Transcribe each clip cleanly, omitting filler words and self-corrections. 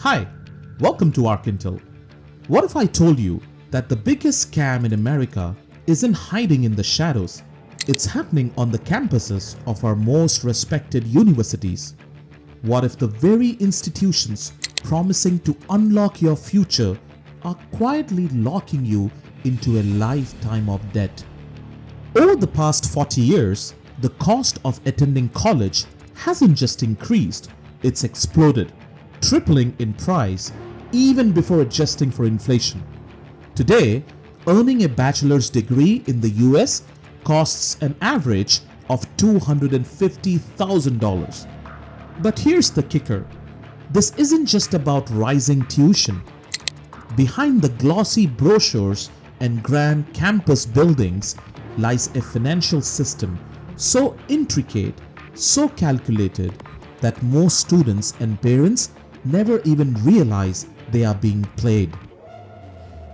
Hi, welcome to Arkintel. What if I told you that the biggest scam in America isn't hiding in the shadows? It's happening on the campuses of our most respected universities. What if the very institutions promising to unlock your future are quietly locking you into a lifetime of debt? Over the past 40 years, the cost of attending college hasn't just increased, it's exploded, tripling in price even before adjusting for inflation. Today, earning a bachelor's degree in the US costs an average of $250,000. But here's the kicker. This isn't just about rising tuition. Behind the glossy brochures and grand campus buildings lies a financial system so intricate, so calculated that most students and parents never even realize they are being played.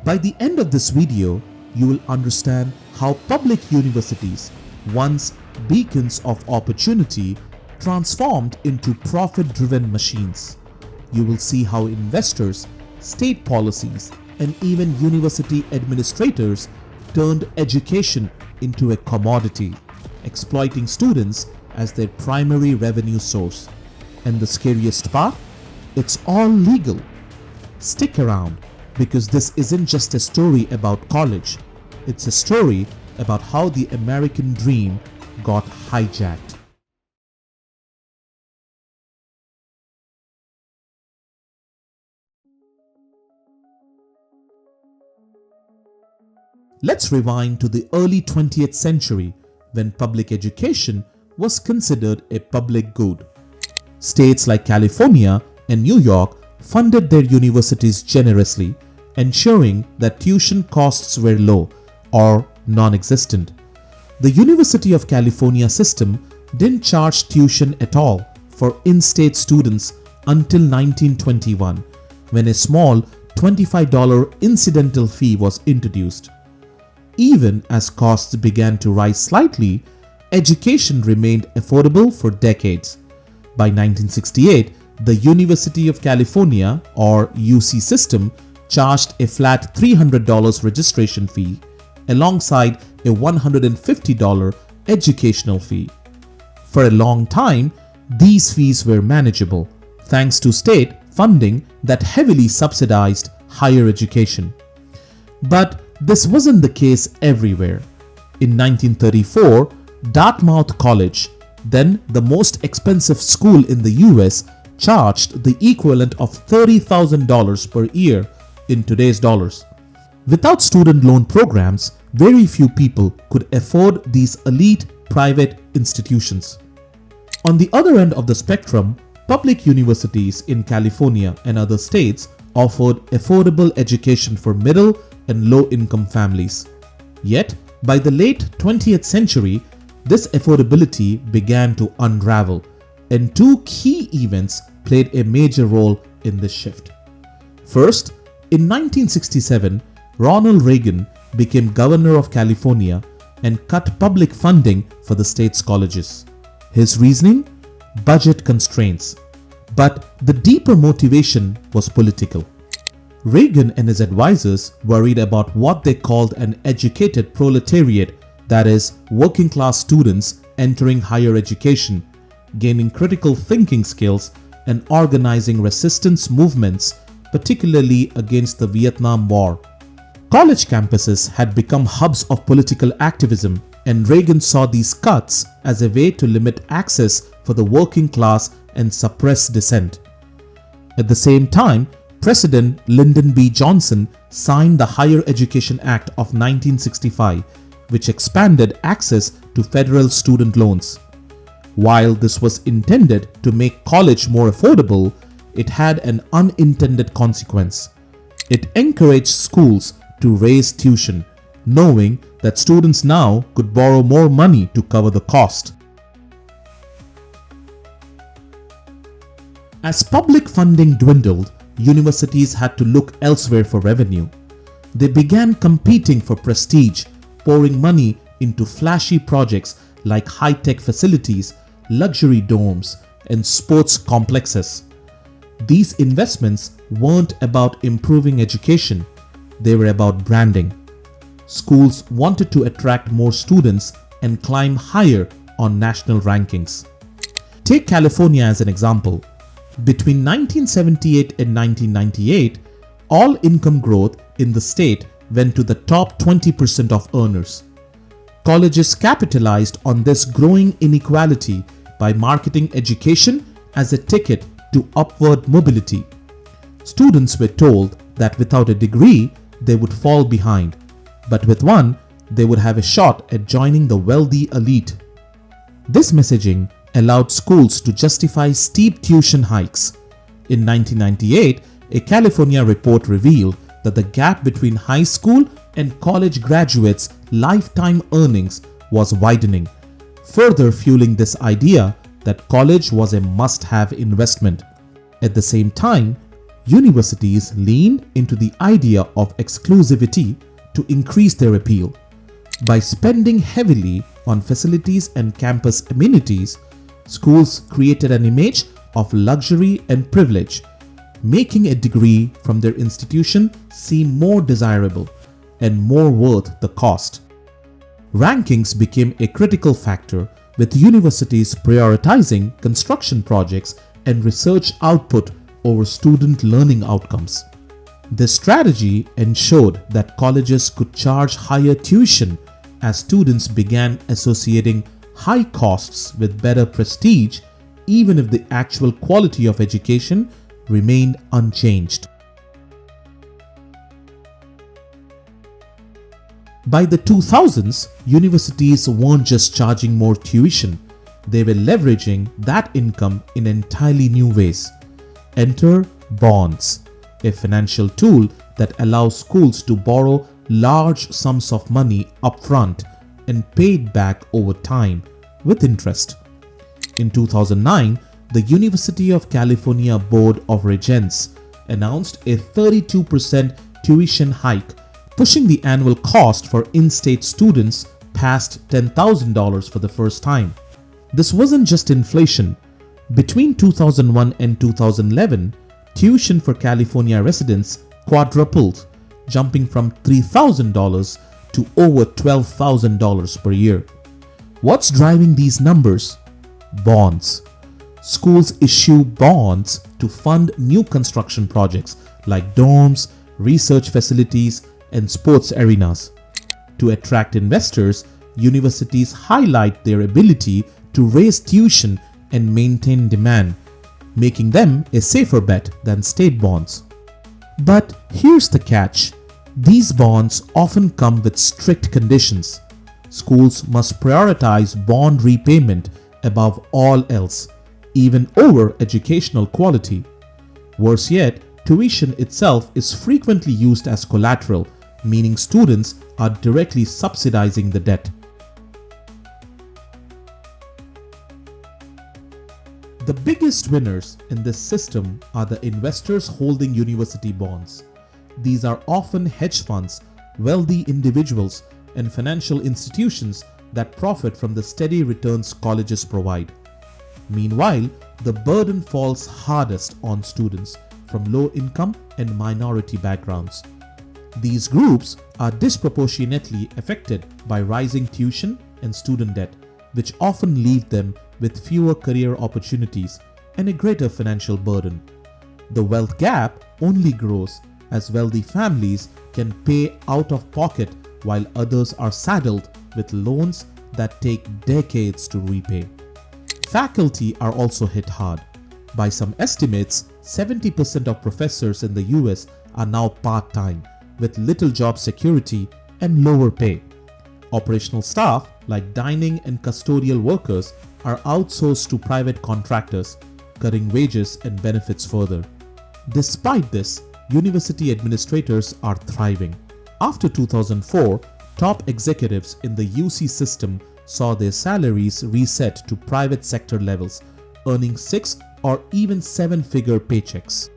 By the end of this video, you will understand how public universities, once beacons of opportunity, transformed into profit-driven machines. You will see how investors, state policies, and even university administrators turned education into a commodity, exploiting students as their primary revenue source. And the scariest part? It's all legal. Stick around, because this isn't just a story about college. It's a story about how the American dream got hijacked. Let's rewind to the early 20th century when public education was considered a public good. States like California and New York funded their universities generously, ensuring that tuition costs were low or non-existent. The University of California system didn't charge tuition at all for in-state students until 1921, when a small $25 incidental fee was introduced. Even as costs began to rise slightly, education remained affordable for decades. By 1968, the University of California, or UC system, charged a flat $300 registration fee alongside a $150 educational fee. For a long time, these fees were manageable thanks to state funding that heavily subsidized higher education. But this wasn't the case everywhere. In 1934, Dartmouth College, then the most expensive school in the US, charged the equivalent of $30,000 per year in today's dollars. Without student loan programs, very few people could afford these elite private institutions. On the other end of the spectrum, public universities in California and other states offered affordable education for middle and low-income families. Yet, by the late 20th century, this affordability began to unravel, and two key events played a major role in this shift. First, in 1967, Ronald Reagan became governor of California and cut public funding for the state's colleges. His reasoning? Budget constraints. But the deeper motivation was political. Reagan and his advisors worried about what they called an educated proletariat, that is, working class students entering higher education, gaining critical thinking skills, and organizing resistance movements, particularly against the Vietnam War. College campuses had become hubs of political activism, and Reagan saw these cuts as a way to limit access for the working class and suppress dissent. At the same time, President Lyndon B. Johnson signed the Higher Education Act of 1965, which expanded access to federal student loans. While this was intended to make college more affordable, it had an unintended consequence. It encouraged schools to raise tuition, knowing that students now could borrow more money to cover the cost. As public funding dwindled, universities had to look elsewhere for revenue. They began competing for prestige, pouring money into flashy projects like high-tech facilities, luxury dorms, and sports complexes. These investments weren't about improving education, they were about branding. Schools wanted to attract more students and climb higher on national rankings. Take California as an example. Between 1978 and 1998, all income growth in the state went to the top 20% of earners. Colleges capitalized on this growing inequality by marketing education as a ticket to upward mobility. Students were told that without a degree, they would fall behind, but with one, they would have a shot at joining the wealthy elite. This messaging allowed schools to justify steep tuition hikes. In 1998, a California report revealed that the gap between high school and college graduates' lifetime earnings was widening, further fueling this idea that college was a must-have investment. At the same time, universities leaned into the idea of exclusivity to increase their appeal. By spending heavily on facilities and campus amenities, schools created an image of luxury and privilege, making a degree from their institution seem more desirable and more worth the cost. Rankings became a critical factor, with universities prioritizing construction projects and research output over student learning outcomes. This strategy ensured that colleges could charge higher tuition as students began associating high costs with better prestige, even if the actual quality of education remained unchanged. By the 2000s, universities weren't just charging more tuition, they were leveraging that income in entirely new ways. Enter bonds, a financial tool that allows schools to borrow large sums of money upfront and pay it back over time with interest. In 2009, the University of California Board of Regents announced a 32% tuition hike, pushing the annual cost for in-state students past $10,000 for the first time. This wasn't just inflation. Between 2001 and 2011, tuition for California residents quadrupled, jumping from $3,000 to over $12,000 per year. What's driving these numbers? Bonds. Schools issue bonds to fund new construction projects like dorms, research facilities, and sports arenas. To attract investors, universities highlight their ability to raise tuition and maintain demand, making them a safer bet than state bonds. But here's the catch. These bonds often come with strict conditions. Schools must prioritize bond repayment above all else, even over educational quality. Worse yet, tuition itself is frequently used as collateral, meaning students are directly subsidizing the debt. The biggest winners in this system are the investors holding university bonds. These are often hedge funds, wealthy individuals, and financial institutions that profit from the steady returns colleges provide. Meanwhile, the burden falls hardest on students from low-income and minority backgrounds. These groups are disproportionately affected by rising tuition and student debt, which often leave them with fewer career opportunities and a greater financial burden. The wealth gap only grows as wealthy families can pay out of pocket while others are saddled with loans that take decades to repay. Faculty are also hit hard. By some estimates, 70% of professors in the US are now part-time, with little job security and lower pay. Operational staff like dining and custodial workers are outsourced to private contractors, cutting wages and benefits further. Despite this, university administrators are thriving. After 2004, top executives in the UC system saw their salaries reset to private sector levels, earning 6 or even 7-figure paychecks.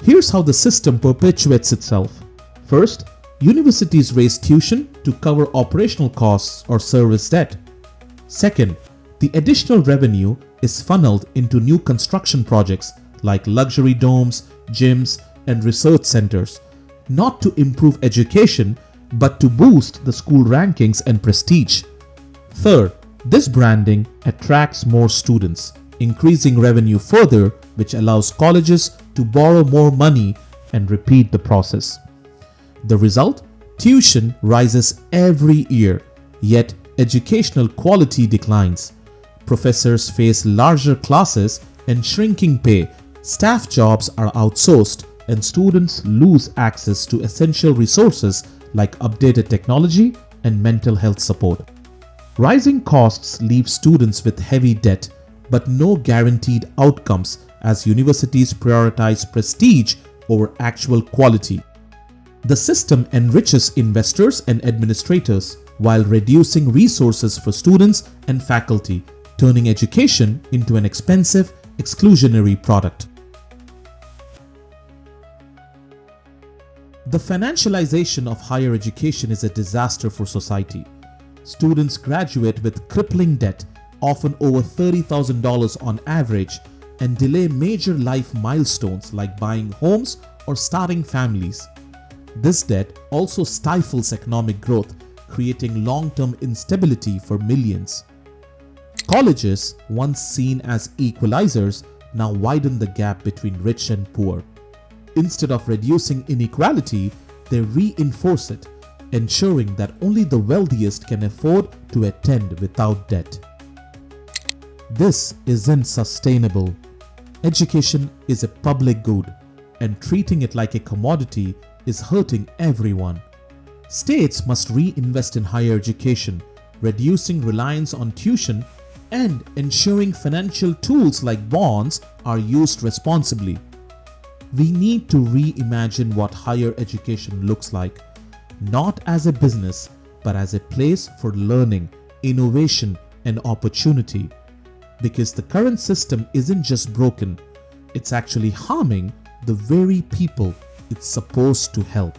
Here's how the system perpetuates itself. First, universities raise tuition to cover operational costs or service debt. Second, The additional revenue is funneled into new construction projects like luxury domes, gyms, and research centers, not to improve education but to boost the school rankings and prestige. Third, this branding attracts more students, increasing revenue further, which allows colleges to borrow more money and repeat the process. The result? Tuition rises every year, yet educational quality declines. Professors face larger classes and shrinking pay, staff jobs are outsourced, and students lose access to essential resources like updated technology and mental health support. Rising costs leave students with heavy debt, but no guaranteed outcomes as universities prioritize prestige over actual quality. The system enriches investors and administrators while reducing resources for students and faculty, turning education into an expensive, exclusionary product. The financialization of higher education is a disaster for society. Students graduate with crippling debt, often over $30,000 on average, and delay major life milestones like buying homes or starting families. This debt also stifles economic growth, creating long-term instability for millions. Colleges, once seen as equalizers, now widen the gap between rich and poor. Instead of reducing inequality, they reinforce it, ensuring that only the wealthiest can afford to attend without debt. This isn't sustainable. Education is a public good, and treating it like a commodity is hurting everyone. States must reinvest in higher education, reducing reliance on tuition and ensuring financial tools like bonds are used responsibly. We need to reimagine what higher education looks like, not as a business, but as a place for learning, innovation, and opportunity. Because the current system isn't just broken, it's actually harming the very people it's supposed to help.